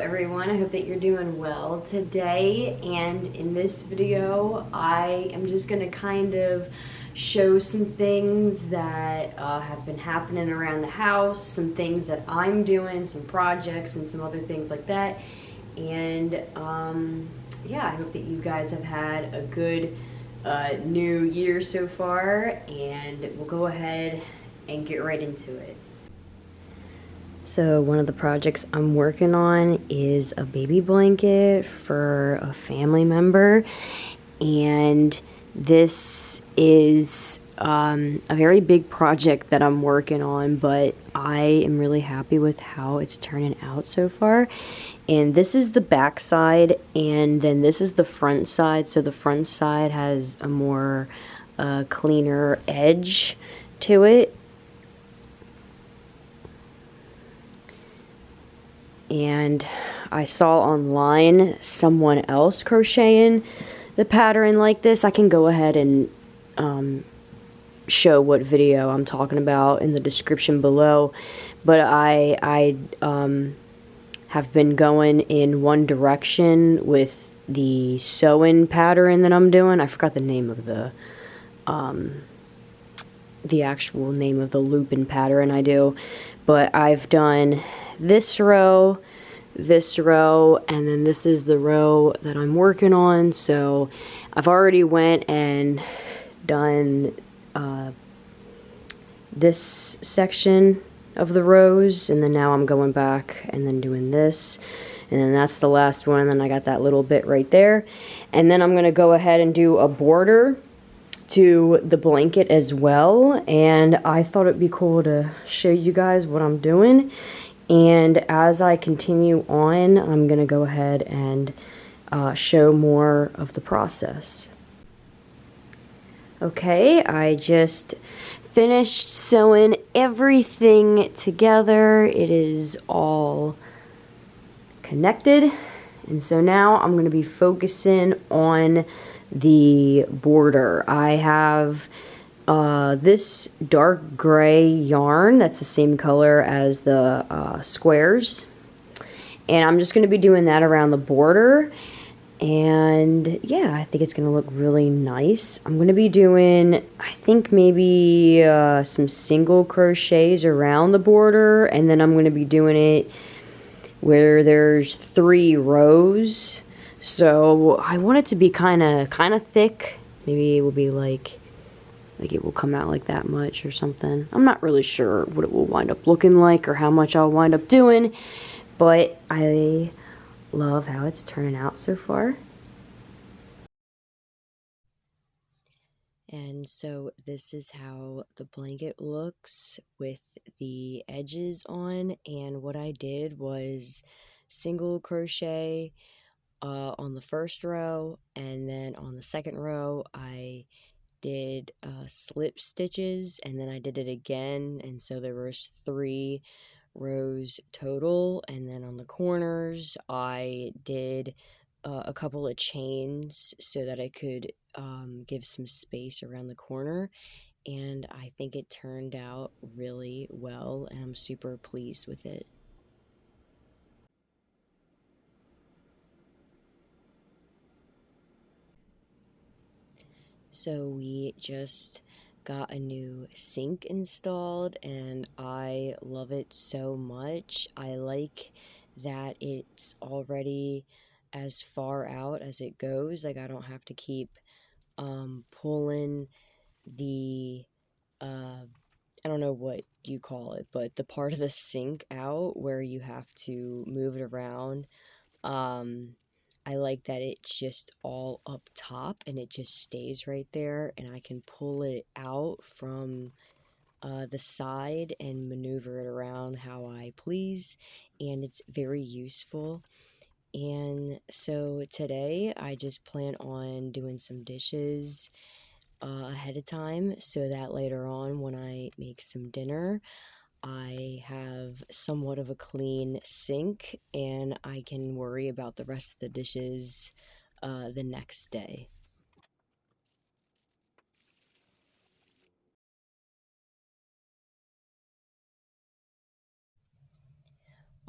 everyone, I hope that you're doing well today, and in this video I am just going to kind of show some things that have been happening around the house, some things that I'm doing, some projects and some other things like that. And yeah, I hope that you guys have had a good new year so far, and we'll go ahead and get right into it. So one of the projects I'm working on is a baby blanket for a family member, and this is a very big project that I'm working on, but I am really happy with how it's turning out so far. And this is the back side, and then this is the front side. So the front side has a more cleaner edge to it. And I saw online someone else crocheting the pattern like this. I can go ahead and show what video I'm talking about in the description below, but I have been going in one direction with the sewing pattern that I'm doing. I forgot the name of the actual name of the looping pattern I do, but I've done this row, and then this is the row that I'm working on. So I've already went and done this section of the rows, and then now I'm going back and then doing this, and then that's the last one, and then I got that little bit right there, and then I'm gonna go ahead and do a border to the blanket as well. And I thought it'd be cool to show you guys what I'm doing. And as I continue on, I'm gonna go ahead and show more of the process. Okay, I just finished sewing everything together. It is all connected, and so now I'm going to be focusing on the border. I have this dark gray yarn that's the same color as the squares, and I'm just going to be doing that around the border. And yeah, I think it's going to look really nice. I'm going to be doing, I think, maybe some single crochets around the border, and then I'm going to be doing it where there's 3 rows. So I want it to be kind of thick. Maybe it will be like it will come out like that much or something. I'm not really sure what it will wind up looking like or how much I'll wind up doing, but I love how it's turning out so far. And so this is how the blanket looks with the edges on, and what I did was single crochet on the first row, and then on the second row I did slip stitches, and then I did it again, and so there was 3 rows total. And then on the corners I did a couple of chains so that I could give some space around the corner, and I think it turned out really well, and I'm super pleased with it. So we just got a new sink installed, and I love it so much. I like that it's already as far out as it goes. Like, I don't have to keep pulling the I don't know what you call it, but the part of the sink out where you have to move it around. I like that it's just all up top and it just stays right there, and I can pull it out from the side and maneuver it around how I please, and it's very useful. And so today I just plan on doing some dishes ahead of time, so that later on when I make some dinner, I have somewhat of a clean sink, and I can worry about the rest of the dishes the next day.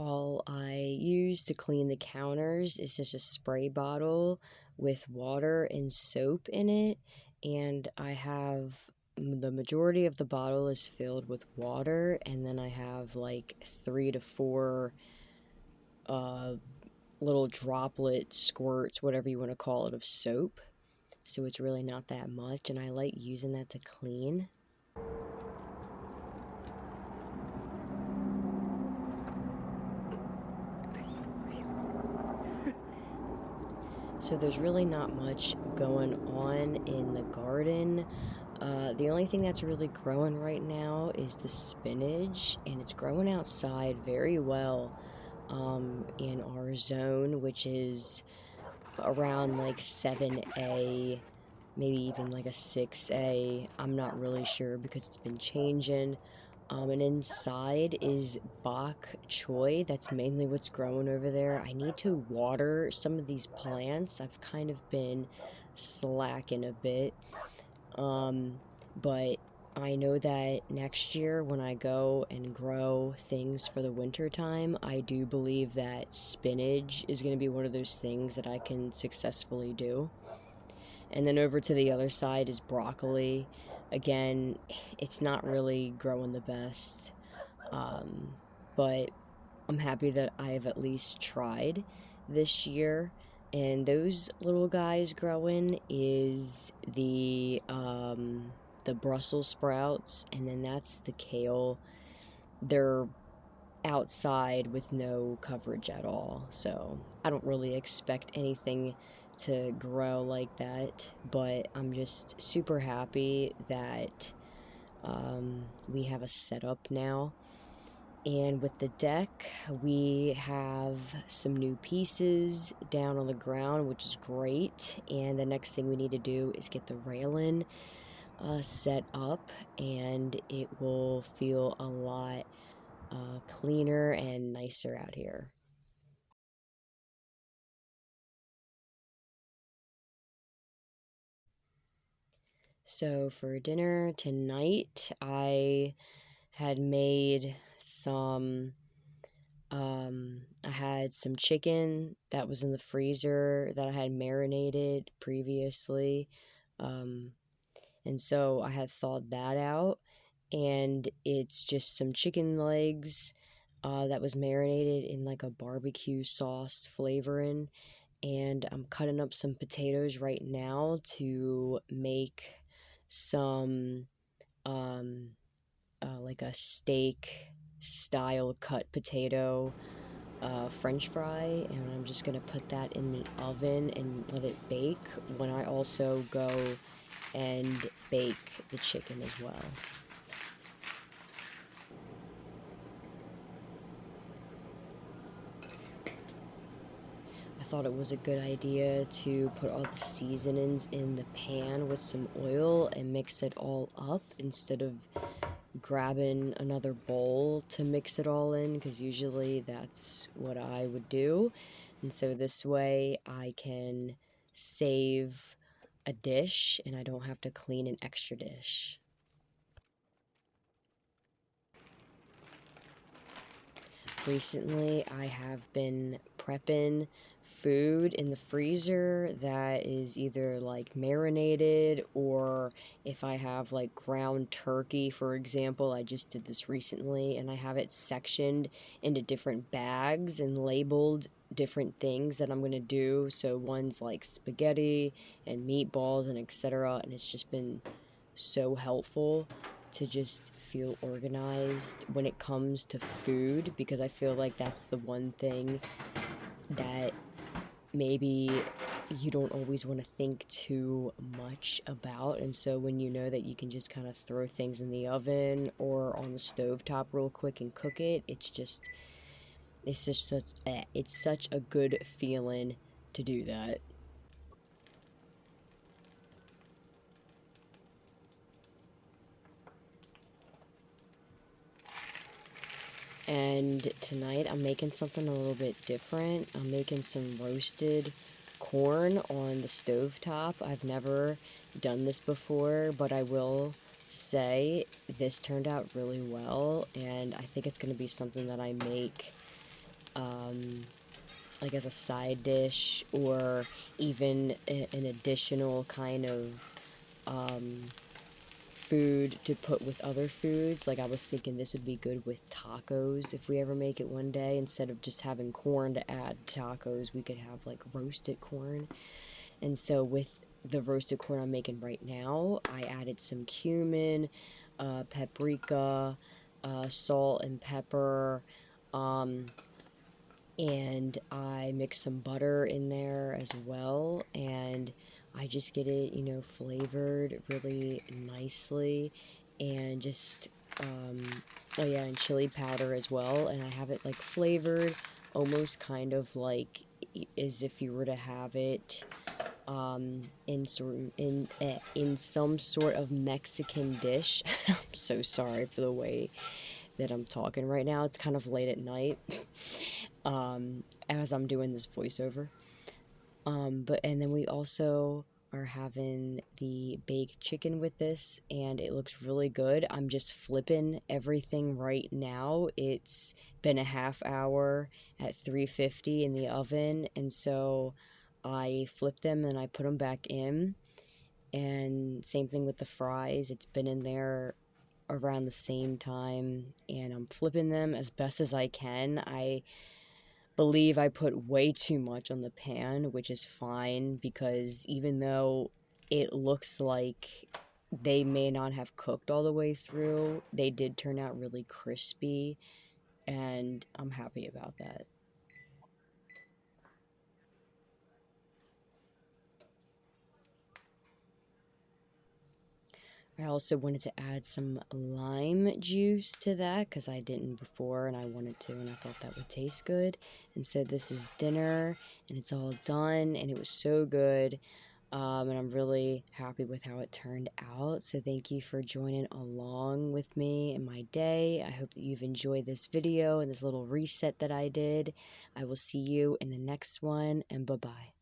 All I use to clean the counters is just a spray bottle with water and soap in it, and I have the majority of the bottle is filled with water, and then I have like 3 to 4 little droplet squirts, whatever you want to call it, of soap. So it's really not that much, and I like using that to clean. So there's really not much going on in the garden. The only thing that's really growing right now is the spinach, and it's growing outside very well in our zone, which is around like 7A, maybe even like a 6A. I'm not really sure because it's been changing. And inside is bok choy. That's mainly what's growing over there. I need to water some of these plants. I've kind of been slacking a bit. But I know that next year when I go and grow things for the winter time, I do believe that spinach is going to be one of those things that I can successfully do. And then over to the other side is broccoli. Again, it's not really growing the best, but I'm happy that I have at least tried this year. And those little guys growing is the Brussels sprouts, and then that's the kale. They're outside with no coverage at all, so I don't really expect anything to grow like that, but I'm just super happy that we have a setup now. And with the deck, we have some new pieces down on the ground, which is great. And the next thing we need to do is get the railing set up, and it will feel a lot cleaner and nicer out here. So for dinner tonight, I had made I had some chicken that was in the freezer that I had marinated previously. And so I had thawed that out, and it's just some chicken legs that was marinated in like a barbecue sauce flavoring. And I'm cutting up some potatoes right now to make some like a steak style cut potato french fry, and I'm just gonna put that in the oven and let it bake when I also go and bake the chicken as well. I thought it was a good idea to put all the seasonings in the pan with some oil and mix it all up instead of grabbing another bowl to mix it all in, because usually that's what I would do. And so this way I can save a dish and I don't have to clean an extra dish. Recently, I have been prepping food in the freezer that is either like marinated, or if I have like ground turkey, for example. I just did this recently, and I have it sectioned into different bags and labeled different things that I'm going to do. So one's like spaghetti and meatballs and etc. And it's just been so helpful to just feel organized when it comes to food, because I feel like that's the one thing that maybe you don't always want to think too much about. And so when you know that you can just kind of throw things in the oven or on the stovetop real quick and cook it, it's such a good feeling to do that. And tonight I'm making something a little bit different. I'm making some roasted corn on the stovetop. I've never done this before, but I will say this turned out really well, and I think it's going to be something that I make like as a side dish, or even an additional kind of food to put with other foods. Like I was thinking this would be good with tacos if we ever make it one day. Instead of just having corn to add tacos, we could have like roasted corn. And so with the roasted corn I'm making right now, I added some cumin, paprika, salt and pepper, and I mix some butter in there as well, and I just get it, flavored really nicely, and just, oh yeah, and chili powder as well, and I have it like flavored almost kind of like as if you were to have it in some sort of Mexican dish. I'm so sorry for the way that I'm talking right now. It's kind of late at night, as I'm doing this voiceover. And then we also are having the baked chicken with this, and it looks really good. I'm just flipping everything right now. It's been a half hour at 350 in the oven, and so I flip them and I put them back in. And same thing with the fries. It's been in there around the same time, and I'm flipping them as best as I can. I believe I put way too much on the pan, which is fine because even though it looks like they may not have cooked all the way through, they did turn out really crispy, and I'm happy about that. I also wanted to add some lime juice to that because I didn't before and I wanted to, and I thought that would taste good. And so this is dinner and it's all done and it was so good. And I'm really happy with how it turned out. So thank you for joining along with me in my day. I hope that you've enjoyed this video and this little reset that I did. I will see you in the next one, and bye-bye.